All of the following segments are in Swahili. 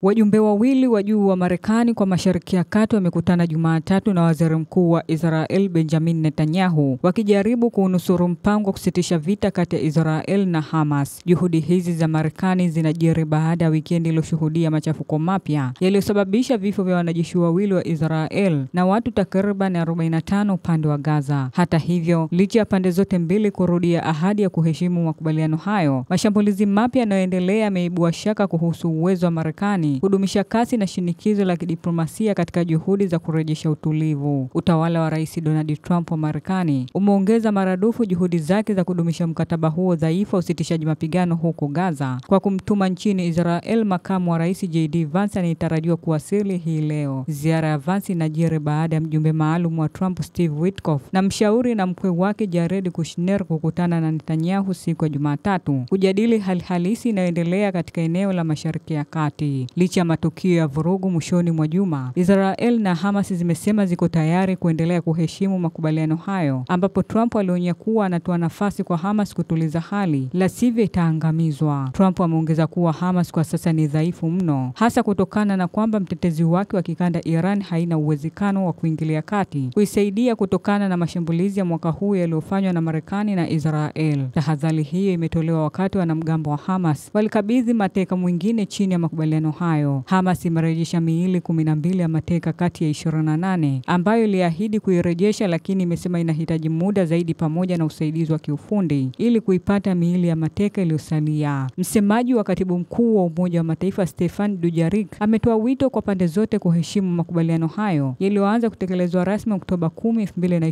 Wajumbe wawili wa juu wa Marekani kwa Mashariki ya Kati wamekutana Jumatatu na Waziri Mkuu wa Israel Benjamin Netanyahu wakijaribu kunusuru mpango wa kusitisha vita kati ya Israel na Hamas. Juhudi hizi za Marekani zinajiri baada ya wikendi iliyoshuhudia machafuko mapya yaliyosababisha vifo vya wanajeshi wawili wa Israel na watu takriban 45 upande wa Gaza. Hata hivyo, licha ya pande zote mbili kurudia ahadi ya kuheshimu makubaliano hayo, mashambulizi mapya yanayoendelea yameibua shaka kuhusu uwezo wa Marekani kudumisha kasi na shinikizo la kidiplomasia katika juhudi za kurejesha utulivu. Utawala wa Rais Donald Trump wa Marekani umeongeza maradufu juhudi zake za kudumisha mkataba huo dhaifu wa usitishaji mapigano huko Gaza kwa kumtuma nchini Israel makamu wa Rais JD Vance anayetarajiwa kuwasili hii leo. Ziara ya Vance inajiri baada ya mjumbe maalum wa Trump Steve Witkoff na mshauri na mkwe wake Jared Kushner kukutana na Netanyahu siku ya Jumatatu kujadili hali halisi inayoendelea katika eneo la Mashariki ya Kati. Licha ya matukio ya vurugu mwishoni mwa juma, Israel na Hamas zimesema ziko tayari kuendelea kuheshimu makubaliano hayo, ambapo Trump alionya kuwa anatoa nafasi kwa Hamas kutuliza hali, la sivyo itaangamizwa. Trump ameongeza kuwa Hamas kwa sasa ni dhaifu mno, hasa kutokana na kwamba mtetezi wake wa kikanda Iran haina uwezekano wa kuingilia kati kuisaidia kutokana na mashambulizi ya mwaka huu yaliyofanywa na Marekani na Israel. Tahadhari hiyo imetolewa wakati wanamgambo wa Hamas walikabidhi mateka mwingine chini ya makubaliano hayo. Hamas imerejesha miili 12 ya mateka kati ya 28 ambayo iliahidi kuirejesha, lakini imesema inahitaji muda zaidi pamoja na usaidizi wa kiufundi ili kuipata miili ya mateka iliyosalia. Msemaji wa Katibu Mkuu wa Umoja wa Mataifa Stephane Dujarric ametoa wito kwa pande zote kuheshimu makubaliano hayo yaliyoanza kutekelezwa rasmi Oktoba 10,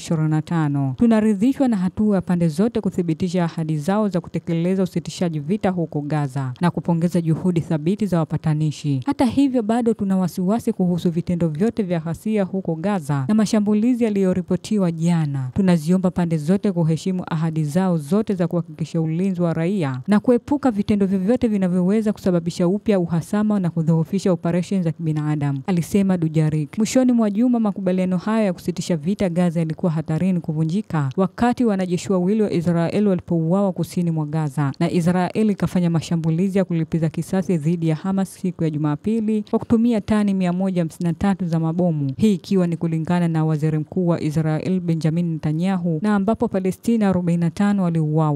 2025. Tunaridhishwa na hatua ya pande zote kuthibitisha ahadi zao za kutekeleza usitishaji vita huko Gaza na kupongeza juhudi thabiti za wapatanishi. Hata hivyo, bado tuna wasiwasi kuhusu vitendo vyote vya ghasia huko Gaza na mashambulizi yaliyoripotiwa jana. Tunaziomba pande zote kuheshimu ahadi zao zote za kuhakikisha ulinzi wa raia na kuepuka vitendo vyovyote vinavyoweza kusababisha upya uhasama na kudhoofisha operesheni za kibinadamu, alisema Dujarric. Mwishoni mwa juma, makubaliano hayo ya kusitisha vita Gaza yalikuwa hatarini kuvunjika wakati wanajeshi wawili wa Israel walipouawa kusini mwa Gaza, na Israel ikafanya mashambulizi ya kulipiza kisasi dhidi ya Hamas siku ya Jumapili kwa kutumia tani 153 za mabomu, hii ikiwa ni kulingana na Waziri Mkuu wa Israel Benjamin Netanyahu, na ambapo Palestina 45 waliuawa.